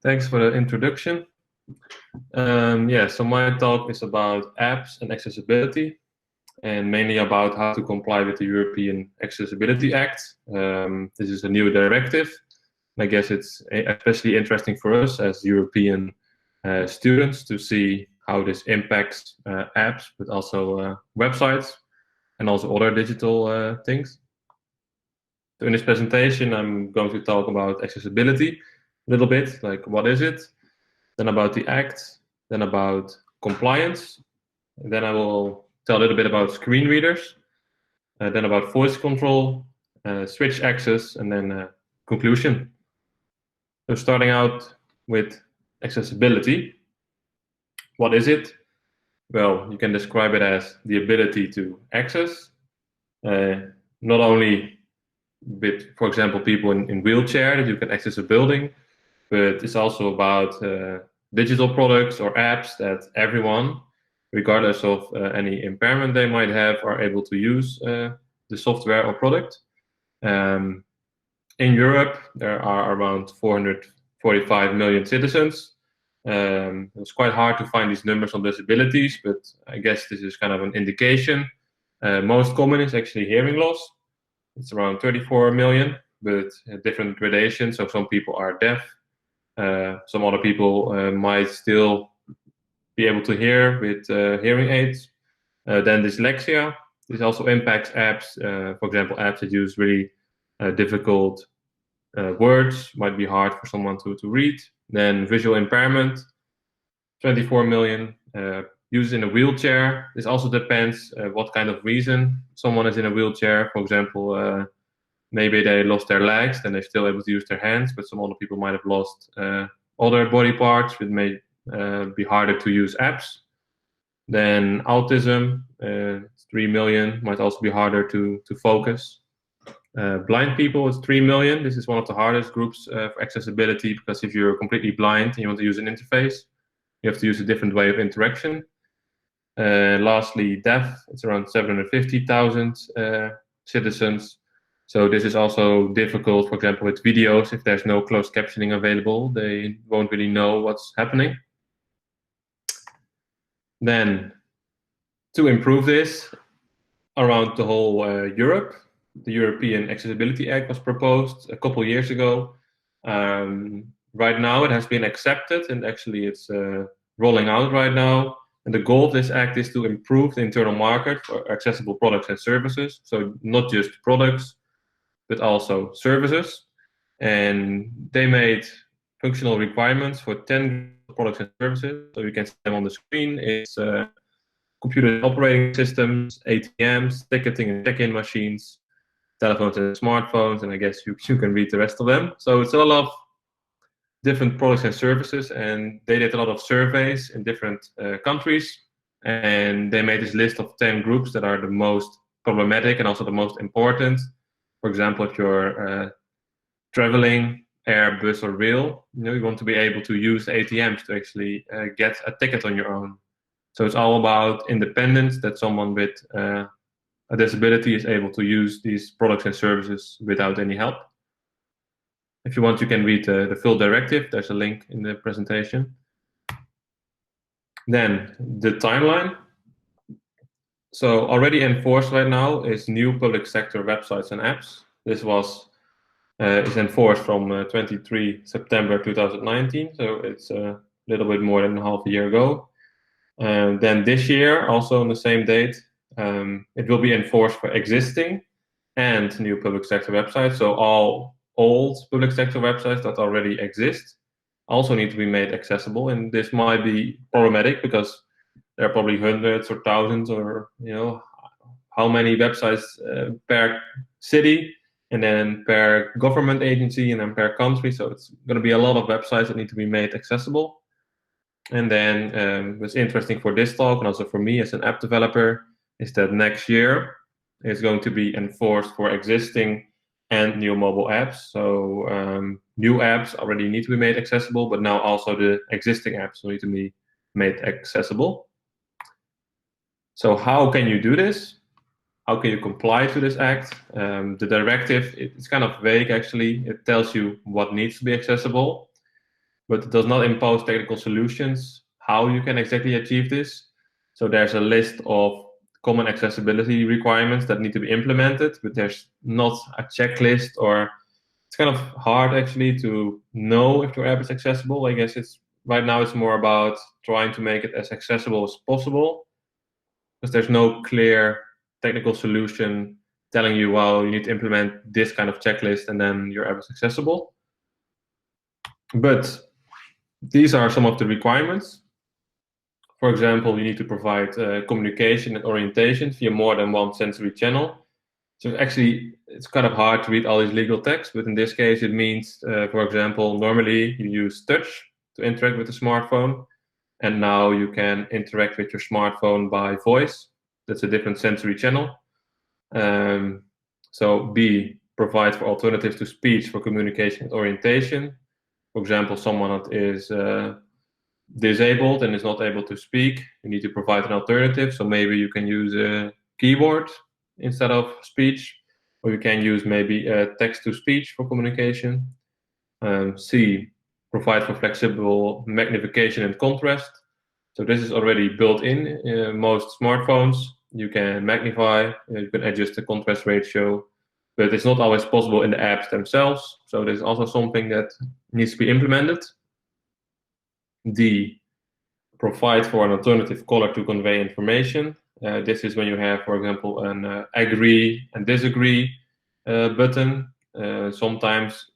Thanks for the introduction. So my talk is about apps and accessibility, and mainly about how to comply with the European Accessibility Act. This is a new directive. I guess it's especially interesting for us as European students to see how this impacts apps, but also websites and also other digital things. So in this presentation, I'm going to talk about accessibility a little bit, like what is it, then about the Act, then about compliance, and then I will tell a little bit about screen readers, then about voice control, switch access, and then conclusion. So starting out with accessibility. What is it? Well, you can describe it as the ability to access, not only with, for example, people in wheelchair, that you can access a building, but it's also about digital products or apps that everyone, regardless of any impairment they might have, are able to use the software or product. In Europe, there are around 445 million citizens. It's quite hard to find these numbers on disabilities, but I guess this is kind of an indication. Most common is actually hearing loss. It's around 34 million, but different gradations. So some people are deaf. Some other people might still be able to hear with hearing aids. Then dyslexia. This also impacts apps. For example, apps that use really difficult words might be hard for someone to read. Then visual impairment, 24 million. Used in a wheelchair. This also depends what kind of reason someone is in a wheelchair. For example, maybe they lost their legs, then they're still able to use their hands, but some other people might have lost other body parts, which may be harder to use apps. Then autism, 3 million, might also be harder to focus. Blind people is 3 million. This is one of the hardest groups for accessibility, because if you're completely blind and you want to use an interface, you have to use a different way of interaction. Lastly, deaf, it's around 750,000 citizens. So this is also difficult, for example, with videos. If there's no closed captioning available, they won't really know what's happening. Then, to improve this around the whole Europe, the European Accessibility Act was proposed a couple years ago. Right now it has been accepted, and actually it's rolling out right now. And the goal of this act is to improve the internal market for accessible products and services. So not just products, but also services. And they made functional requirements for 10 products and services. So you can see them on the screen. It's computer operating systems, ATMs, ticketing and check-in machines, telephones and smartphones, and I guess you can read the rest of them. So it's a lot of different products and services, and they did a lot of surveys in different countries, and they made this list of 10 groups that are the most problematic and also the most important. For example, if you're traveling, air, bus, or rail, you want to be able to use ATMs to actually get a ticket on your own. So it's all about independence, that someone with a disability is able to use these products and services without any help. If you want, you can read the full directive. There's a link in the presentation. Then the timeline. So already enforced right now is new public sector websites and apps. This is enforced from 23 September 2019. So it's a little bit more than half a year ago. And then this year, also on the same date, it will be enforced for existing and new public sector websites. So all old public sector websites that already exist also need to be made accessible. And this might be problematic because there are probably hundreds or thousands, or how many websites per city, and then per government agency, and then per country. So it's going to be a lot of websites that need to be made accessible. And then what's interesting for this talk, and also for me as an app developer, is that next year it's going to be enforced for existing and new mobile apps. So new apps already need to be made accessible, but now also the existing apps need to be made accessible. So how can you do this? How can you comply to this act? The directive, it's kind of vague actually. It tells you what needs to be accessible. but it does not impose technical solutions how you can exactly achieve this. So there's a list of common accessibility requirements that need to be implemented, but there's not a checklist, or it's kind of hard actually to know if your app is accessible. I guess right now it's more about trying to make it as accessible as possible, because there's no clear technical solution telling you, well, you need to implement this kind of checklist and then your app is accessible. But these are some of the requirements. For example, you need to provide communication and orientation via more than one sensory channel. So actually, it's kind of hard to read all these legal texts, but in this case, it means, for example, normally you use touch to interact with the smartphone, and now you can interact with your smartphone by voice. That's a different sensory channel. So B, provide for alternatives to speech for communication and orientation. For example, someone that is disabled and is not able to speak, you need to provide an alternative. So maybe you can use a keyboard instead of speech, or you can use maybe text-to-speech for communication. C, provide for flexible magnification and contrast. So this is already built in most smartphones. You can magnify, you can adjust the contrast ratio, but it's not always possible in the apps themselves. So this is also something that needs to be implemented. D, provide for an alternative color to convey information. This is when you have, for example, an agree and disagree button. Sometimes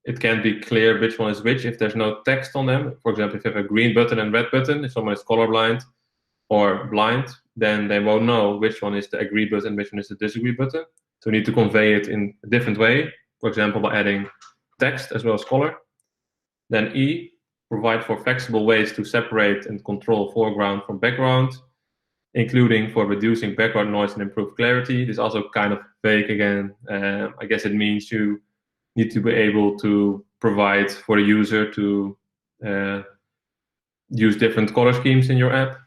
it can't be clear which one is which if there's no text on them. For example, if you have a green button and red button, if someone is colorblind or blind, then they won't know which one is the agree button, which one is the disagree button. So you need to convey it in a different way, for example, by adding text as well as color. Then E, provide for flexible ways to separate and control foreground from background, including for reducing background noise and improve clarity. This is also kind of vague again. I guess it means you need to be able to provide for the user to use different color schemes in your app.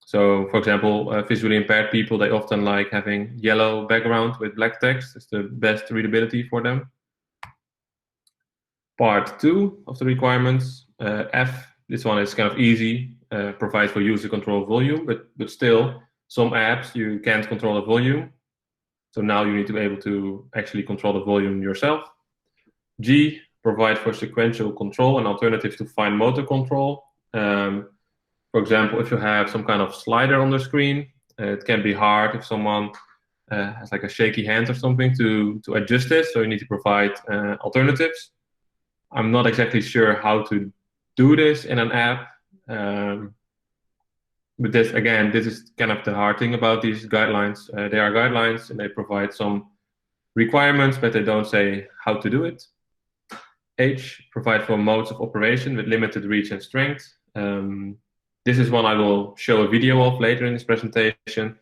So, for example, visually impaired people, they often like having yellow background with black text. It's the best readability for them. Part 2 of the requirements, F, this one is kind of easy, provide for user control volume, but still, some apps you can't control the volume. So now you need to be able to actually control the volume yourself. G, provide for sequential control and alternatives to fine motor control. For example, if you have some kind of slider on the screen, it can be hard if someone has like a shaky hand or something to adjust this. So you need to provide alternatives. I'm not exactly sure how to do this in an app. But this is kind of the hard thing about these guidelines. They are guidelines and they provide some requirements, but they don't say how to do it. H, provide for modes of operation with limited reach and strength. This is one I will show a video of later in this presentation.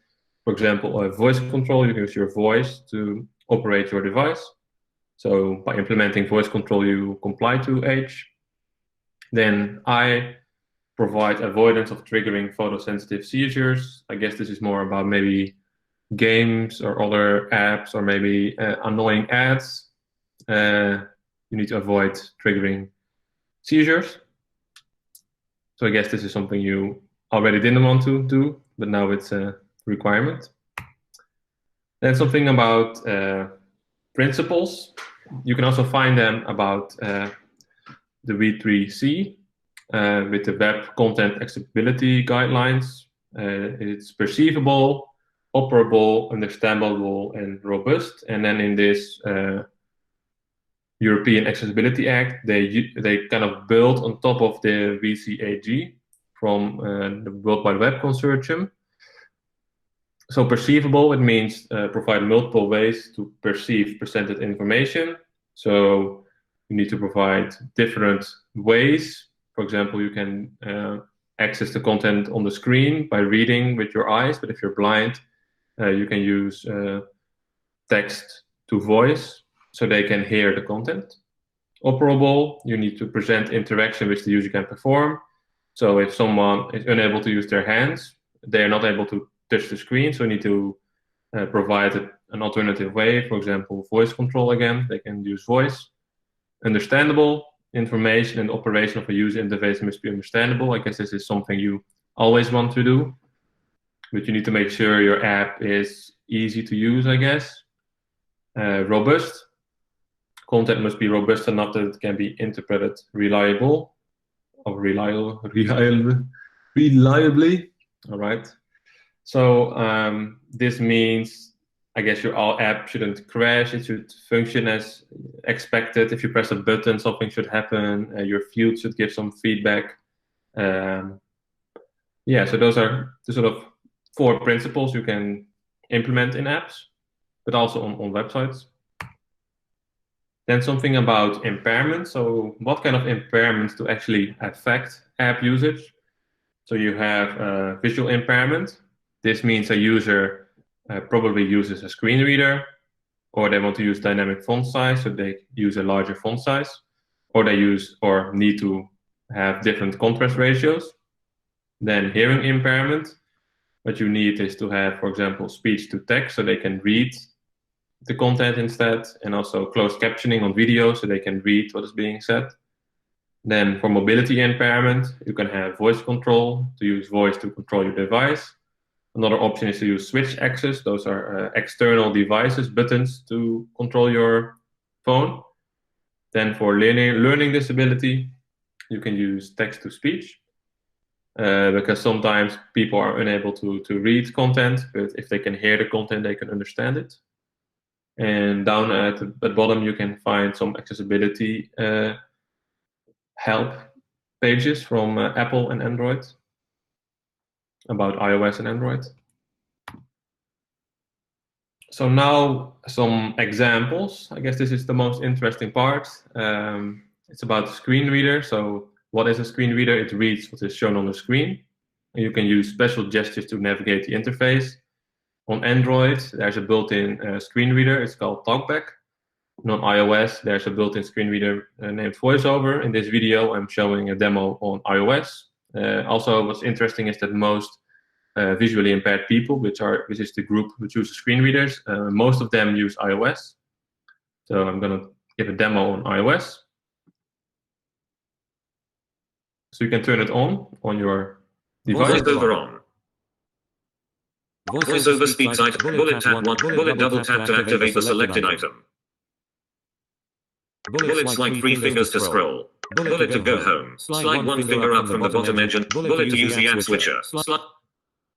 For example, voice control, you can use your voice to operate your device. So by implementing voice control, you comply to H. Then I, provide avoidance of triggering photosensitive seizures. I guess this is more about maybe games or other apps or maybe annoying ads. You need to avoid triggering seizures. So I guess this is something you already didn't want to do, but now it's a requirement. Then something about principles. You can also find them about the V3C with the Web Content Accessibility Guidelines. It's perceivable, operable, understandable, and robust. And then in this European Accessibility Act, they kind of build on top of the VCAG from the World Wide Web Consortium. So perceivable, it means provide multiple ways to perceive presented information. So you need to provide different ways. For example, you can access the content on the screen by reading with your eyes, but if you're blind, you can use text to voice so they can hear the content. Operable, you need to present interaction which the user can perform. So if someone is unable to use their hands, they are not able to touch the screen, so you need to provide an alternative way. For example, voice control again, they can use voice. Understandable, information and operation of a user interface must be understandable. I guess this is something you always want to do, but you need to make sure your app is easy to use, I guess. Robust. Content must be robust enough that it can be interpreted reliably. All right. So this means, I guess, your app shouldn't crash. It should function as expected. If you press a button, something should happen. Your field should give some feedback. Yeah, so those are the sort of 4 principles you can implement in apps, but also on websites. Then something about impairment. So what kind of impairments do actually affect app usage? So you have visual impairment. This means a user probably uses a screen reader, or they want to use dynamic font size, so they use a larger font size, or they use or need to have different contrast ratios. Then hearing impairment. What you need is to have, for example, speech to text, so they can read the content instead, and also closed captioning on video, so they can read what is being said. Then for mobility impairment, you can have voice control, to use voice to control your device. Another option is to use switch access. Those are external devices, buttons to control your phone. Then for learning disability, you can use text-to-speech, because sometimes people are unable to read content, but if they can hear the content, they can understand it. And down at the bottom, you can find some accessibility help pages from Apple and Android about iOS and Android. So now some examples. I guess this is the most interesting part. It's about the screen reader. So what is a screen reader? It reads what is shown on the screen. And you can use special gestures to navigate the interface. On Android, there's a built-in screen reader. It's called TalkBack. And on iOS, there's a built-in screen reader named VoiceOver. In this video, I'm showing a demo on iOS. Also, what's interesting is that most visually impaired people, which is the group which uses screen readers, most of them use iOS. So I'm going to give a demo on iOS. So you can turn it on your device. VoiceOver on. VoiceOver speaks item. Bullet tap 1. Bullet double tap to activate the selected item. Bullets like 3 fingers to scroll. Bullet to go home. Slide 1 finger up from the bottom edge and bullet to use the app switcher.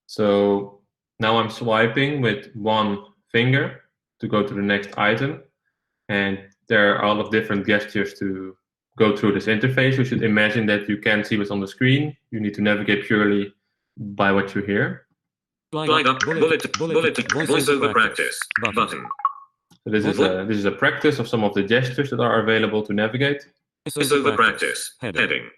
So now I'm swiping with 1 finger to go to the next item. And there are a lot of different gestures to go through this interface. You should imagine that you can't see what's on the screen. You need to navigate purely by what you hear. Slide up, bullet to VoiceOver practice button. So this is a practice of some of the gestures that are available to navigate. VoiceOver practice heading.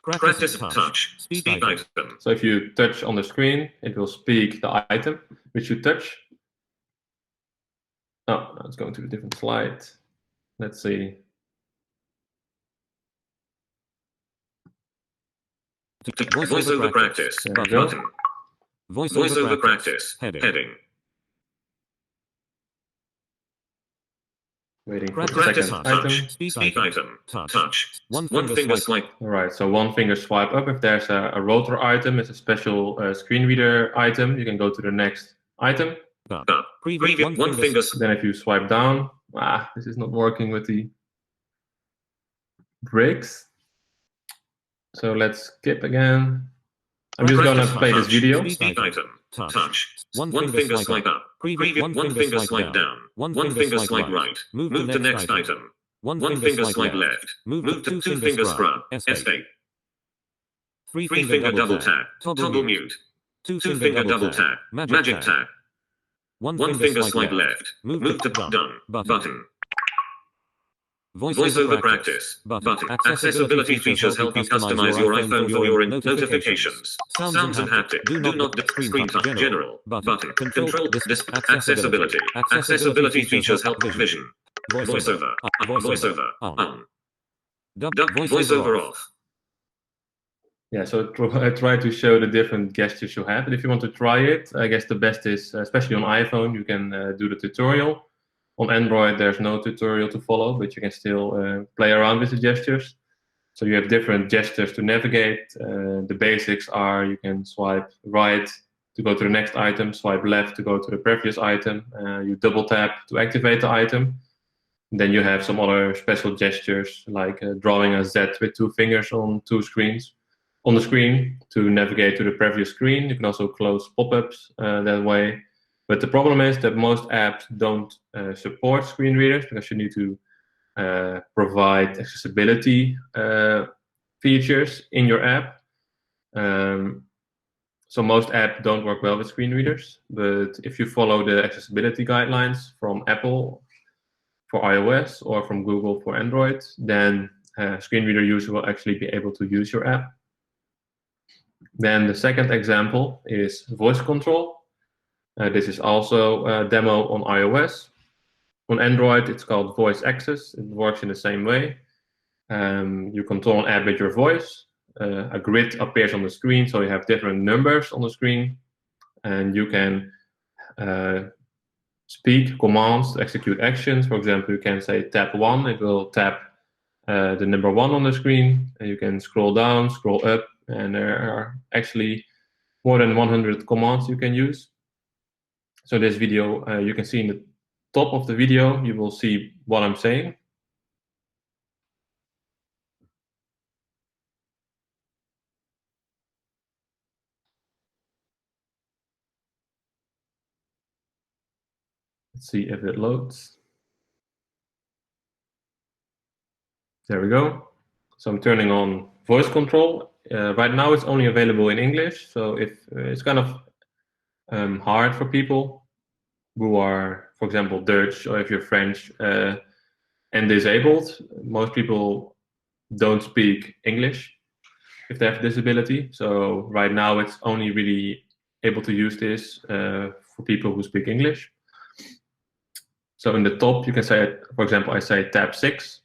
Practice touch. Speak item. So if you touch on the screen, it will speak the item which you touch. Oh, now it's going to a different slide. Let's see. VoiceOver practice button. VoiceOver practice heading. Waiting for the Practice second touch. item. Speak item. Touch. One finger swipe. All right, so 1 finger swipe up. If there's a rotor item, it's a special screen reader item. You can go to the next item. Preview 1 finger. Then if you swipe down, this is not working with the breaks. So let's skip again. I'm just going to play this video. Speak item. Touch. 1 finger swipe up. Preview 1 finger swipe down. 1 finger swipe right. Move to next item. 1 finger swipe left. Move to 2 finger scrub. S8. 3 finger double tap. Toggle mute. 2 finger double tap. Magic tap. 1 finger swipe left. Move to done button. VoiceOver practice button. Accessibility features help you customize your iPhone for your notifications. Sounds and haptic. Do not screen touch. General button. Control this accessibility. Accessibility features help vision. VoiceOver on. VoiceOver off. Yeah, so I try to show the different gestures you have. But if you want to try it, I guess the best is, especially on iPhone, you can do the tutorial. On Android, there's no tutorial to follow, but you can still play around with the gestures. So you have different gestures to navigate. The basics are you can swipe right to go to the next item, swipe left to go to the previous item. You double tap to activate the item. Then you have some other special gestures like drawing a Z with 2 fingers on 2 screens on the screen to navigate to the previous screen. You can also close pop-ups that way. But the problem is that most apps don't support screen readers because you need to provide accessibility features in your app. So most apps don't work well with screen readers, but if you follow the accessibility guidelines from Apple for iOS or from Google for Android, then screen reader user will actually be able to use your app. Then the second example is voice control. This is also a demo on iOS. On Android, it's called voice access. It works in the same way. You control an app with your voice. A grid appears on the screen, so you have different numbers on the screen, and you can speak commands to execute actions. For example, you can say tap 1, it will tap the number 1 on the screen, and you can scroll down, scroll up, and there are actually more than 100 commands you can use. So this video, you can see in the top of the video, you will see what I'm saying. Let's see if it loads. There we go. So I'm turning on voice control. Right now it's only available in English, so if it's kind of hard for people who are, for example, Dutch, or if you're French and disabled. Most people don't speak English if they have disability. So right now it's only really able to use this for people who speak English. So in the top, you can say, for example, I say tab 6.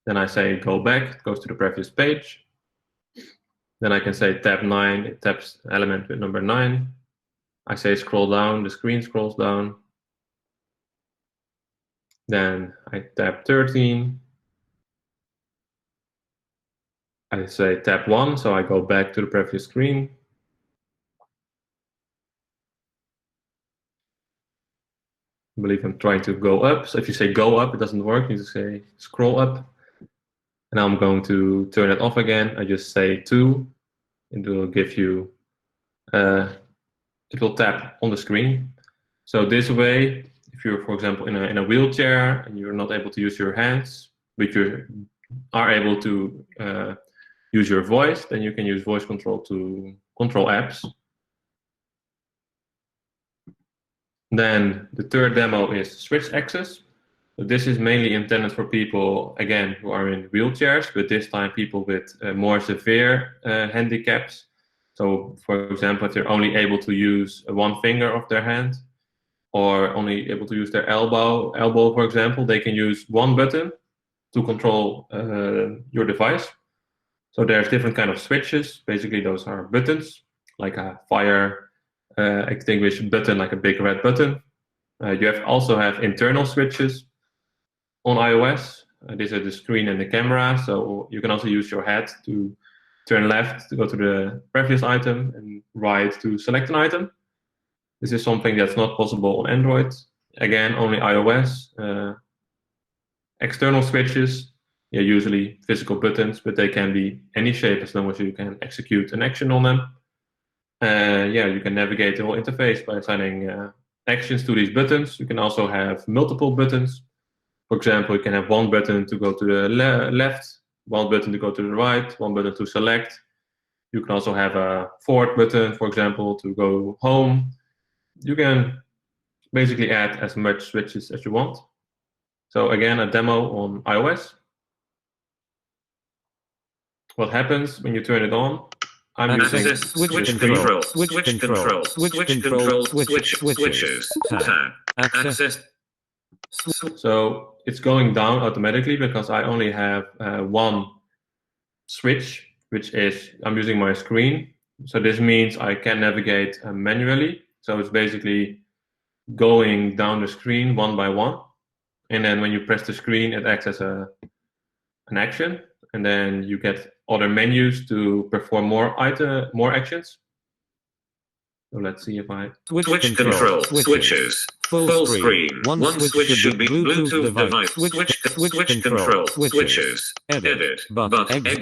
Then I say go back, it goes to the previous page. Then I can say tab 9, it taps element with number 9. I say scroll down, the screen scrolls down. Then I tap 13. I say tab 1, so I go back to the previous screen. I believe I'm trying to go up. So if you say go up, it doesn't work. You need to say scroll up. And now I'm going to turn it off again. I just say 2. It will give you, it will tap on the screen. So this way, if you're, for example, in a wheelchair and you're not able to use your hands, but you are able to use your voice, then you can use voice control to control apps. Then the third demo is switch access. So this is mainly intended for people, again, who are in wheelchairs, but this time people with more severe handicaps. So for example, if they're only able to use one finger of their hand, or only able to use their elbow, for example, they can use one button to control your device. So there's different kind of switches. Basically, those are buttons, like a fire extinguish button, like a big red button. You also have internal switches on iOS. These are the screen and the camera, so you can also use your head to turn left to go to the previous item and right to select an item. This is something that's not possible on Android. Again, only iOS. External switches, yeah, usually physical buttons, but they can be any shape as long as you can execute an action on them. Yeah, you can navigate the whole interface by assigning actions to these buttons. You can also have multiple buttons. For example, you can have one button to go to the left, one button to go to the right, one button to select. You can also have a forward button, for example, to go home. You can basically add as much switches as you want. So again, a demo on iOS. What happens when you turn it on? I'm using switches, tab, access. So it's going down automatically because I only have one switch, which is I'm using my screen. So this means I can navigate manually. So it's basically going down the screen one by one. and then when you press the screen, it acts as an action, and then you get other menus to perform more actions. So let's see if I Switch control switches. Full screen. One switch should be Bluetooth device. Switch control switches. Edit. But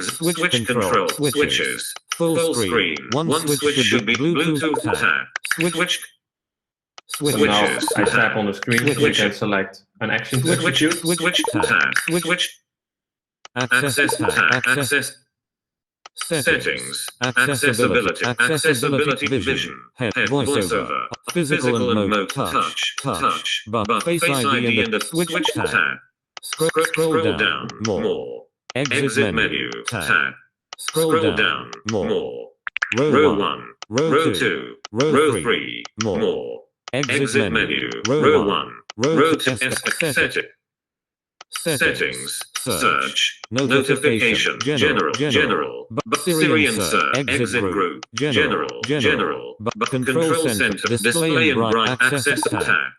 switch control switches. Full screen. One switch should be Bluetooth tab. Switch So now I tap on the screen, you can select an action to execute. Switch tab. Switch access tab. Access settings. Accessibility vision. Head voiceover. Physical and motor touch. But Face ID and the switch tab. Scroll down more. Exit menu tab. Scroll down more. Row 1, row 2, row 3, more. Exit menu. Row 1, row 2. Settings. Search. Notification. General. Syrian search. Exit group. General. Control center. Display and bright access tab.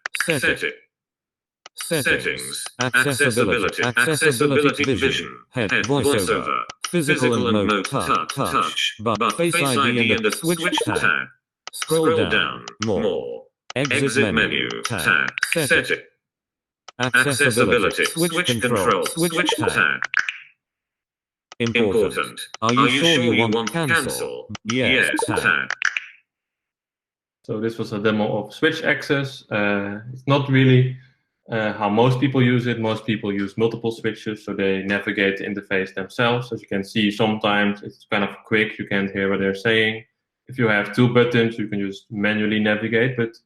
Settings. Accessibility vision. Head voiceover. Physical and motor touch. But Face ID and the switch tab. Scroll down more. Exit menu tab. Setting. Accessibility. Switch control. Switch tab. Important. Are you sure you want cancel? Yes. Tab. So this was a demo of switch access. It's not really how most people use it. Most people use multiple switches, so they navigate the interface themselves. As you can see, sometimes it's kind of quick. You can't hear what they're saying. If you have 2 buttons, you can just manually navigate, but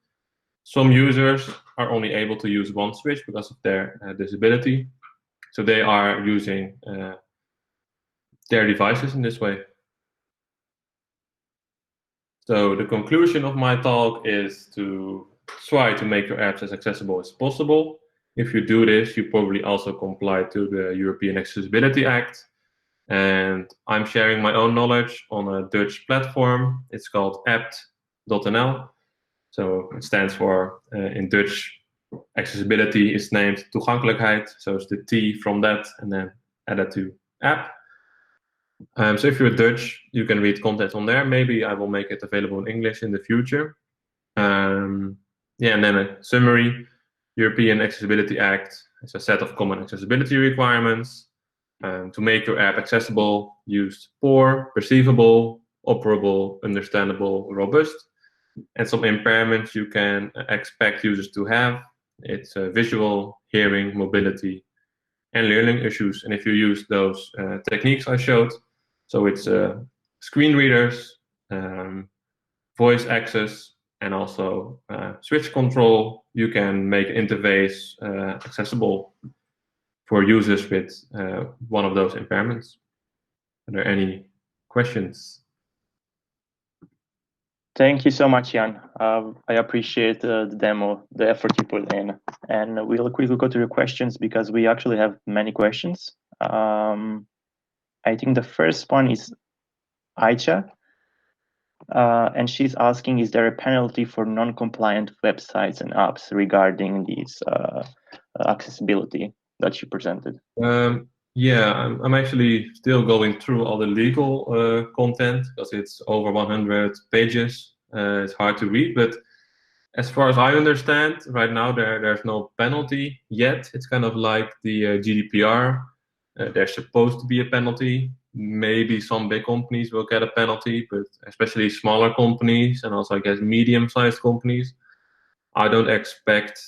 some users are only able to use 1 switch because of their disability. So they are using their devices in this way. So the conclusion of my talk is to try to make your apps as accessible as possible. If you do this, you probably also comply to the European Accessibility Act. And I'm sharing my own knowledge on a Dutch platform. It's called apt.nl. So it stands for, in Dutch, accessibility is named toegankelijkheid. So it's the T from that and then added to app. So if you're Dutch, you can read content on there. Maybe I will make it available in English in the future. And then a summary. European Accessibility Act is a set of common accessibility requirements. To make your app accessible, use poor, perceivable, operable, understandable, robust. And some impairments you can expect users to have. It's visual, hearing, mobility, and learning issues. And if you use those techniques I showed, so it's screen readers, voice access, and also switch control, you can make interface accessible for users with one of those impairments. Are there any questions? Thank you so much, Jan. I appreciate the demo, the effort you put in. And we'll quickly go to your questions because we actually have many questions. I think the first one is Aicha. And she's asking, is there a penalty for non-compliant websites and apps regarding these accessibility that you presented? Yeah, I'm actually still going through all the legal content because it's over 100 pages. It's hard to read, but as far as I understand, right now there's no penalty yet. It's kind of like the GDPR. There's supposed to be a penalty. Maybe some big companies will get a penalty, but especially smaller companies and also I guess medium-sized companies, I don't expect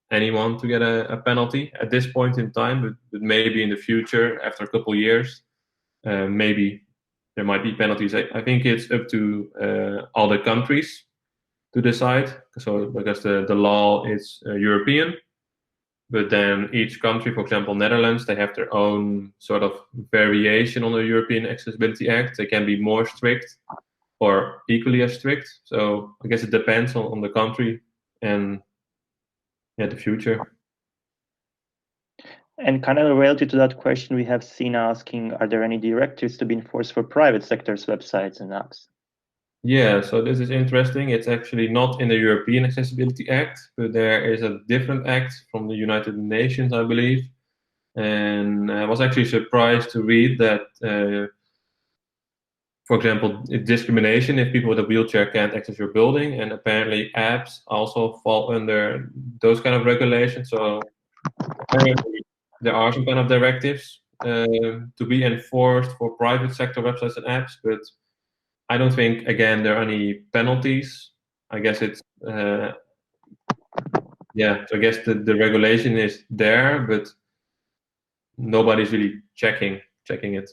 anyone to get a penalty at this point in time, but maybe in the future, after a couple of years, maybe there might be penalties. I think it's up to all the countries to decide. So because the law is European, but then each country, for example, Netherlands, they have their own sort of variation on the European Accessibility Act. They can be more strict or equally as strict. So I guess it depends on the country and the future. And kind of related to that question, we have seen asking, are there any directives to be enforced for private sector's websites and apps? Yeah, so this is interesting. It's actually not in the European Accessibility Act, but there is a different act from the United Nations, I believe. And I was actually surprised to read that, for example, discrimination if people with a wheelchair can't access your building, and apparently apps also fall under those kind of regulations. So apparently there are some kind of directives to be enforced for private sector websites and apps, but I don't think, again, there are any penalties. I guess it's, yeah, so I guess the regulation is there, but nobody's really checking it.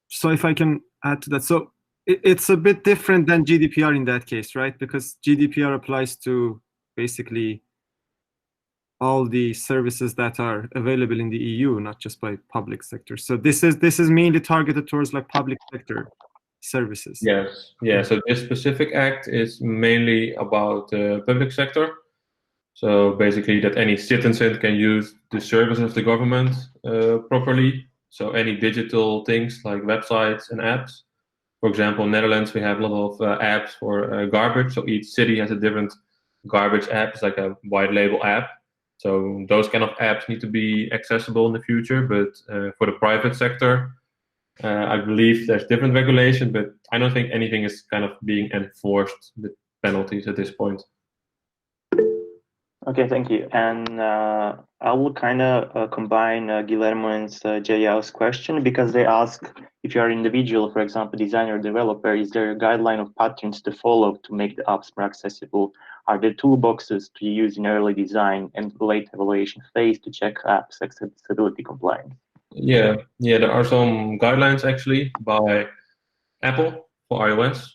So if I can add to that, so it's a bit different than GDPR in that case, right? Because GDPR applies to basically all the services that are available in the EU, not just by public sector. So this is mainly targeted towards like public sector services. Yes, yeah. So this specific act is mainly about the public sector. So basically, that any citizen can use the services of the government properly. So any digital things like websites and apps. For example, in Netherlands, we have a lot of apps for garbage. So each city has a different garbage app. It's like a white label app. So those kind of apps need to be accessible in the future. But for the private sector, I believe there's different regulation, but I don't think anything is kind of being enforced with penalties at this point. Okay, thank you. And I will kind of combine Guillermo and Jayao's question, because they ask, if you're an individual, for example, designer or developer, is there a guideline of patterns to follow to make the apps more accessible? Are there toolboxes to use in early design and late evaluation phase to check apps accessibility compliance? Yeah, there are some guidelines actually by Apple for iOS.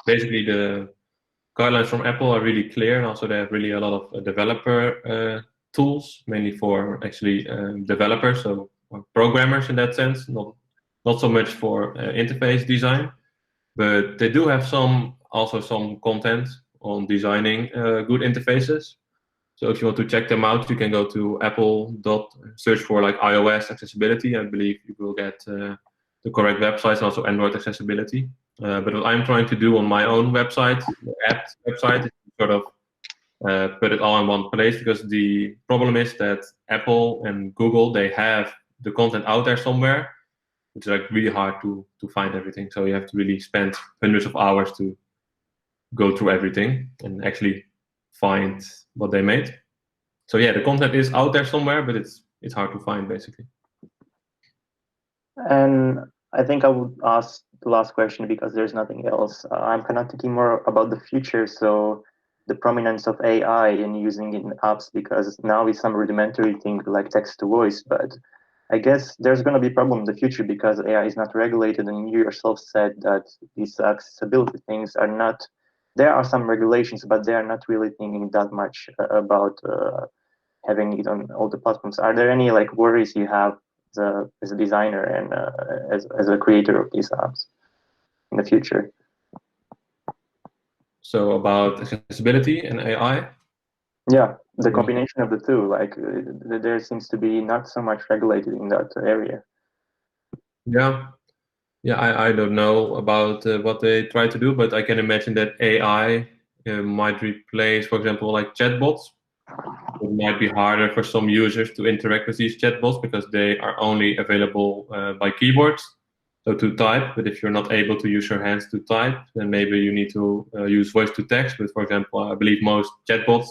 Basically, the guidelines from Apple are really clear, and also they have really a lot of developer tools, mainly for actually developers, so programmers in that sense, not so much for interface design, but they do have also some content on designing good interfaces. So if you want to check them out, you can go to search for like iOS accessibility. I believe you will get the correct websites and also Android accessibility. But what I'm trying to do on my own website, the app website, is sort of put it all in one place, because the problem is that Apple and Google, they have the content out there somewhere. It's like really hard to find everything. So you have to really spend hundreds of hours to go through everything and actually find what they made. So yeah, the content is out there somewhere, but it's hard to find basically. And I think I would ask the last question because there's nothing else. I'm kind of thinking more about the future. So the prominence of AI in using it in apps, because now it's some rudimentary thing like text to voice, but I guess there's going to be a problem in the future because AI is not regulated, and you yourself said that these accessibility things are not, there are some regulations, but they are not really thinking that much about having it on all the platforms. Are there any like worries you have as a designer and as a creator of these apps in the future? So about accessibility and AI? Yeah, the combination of the two, like there seems to be not so much regulated in that area. Yeah, I don't know about what they try to do, but I can imagine that AI might replace, for example, like chatbots. It might be harder for some users to interact with these chatbots because they are only available by keyboards, so to type. But if you're not able to use your hands to type, then maybe you need to use voice to text. But for example, I believe most chatbots,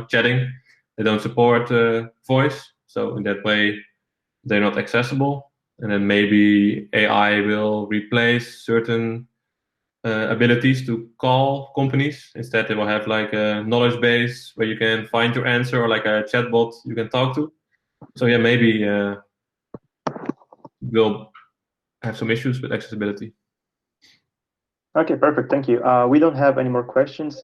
chatting, they don't support voice. So in that way, they're not accessible. And then maybe AI will replace certain abilities to call companies. Instead, they will have like a knowledge base where you can find your answer, or like a chatbot you can talk to. So yeah, maybe we'll have some issues with accessibility. Okay, perfect. Thank you. We don't have any more questions.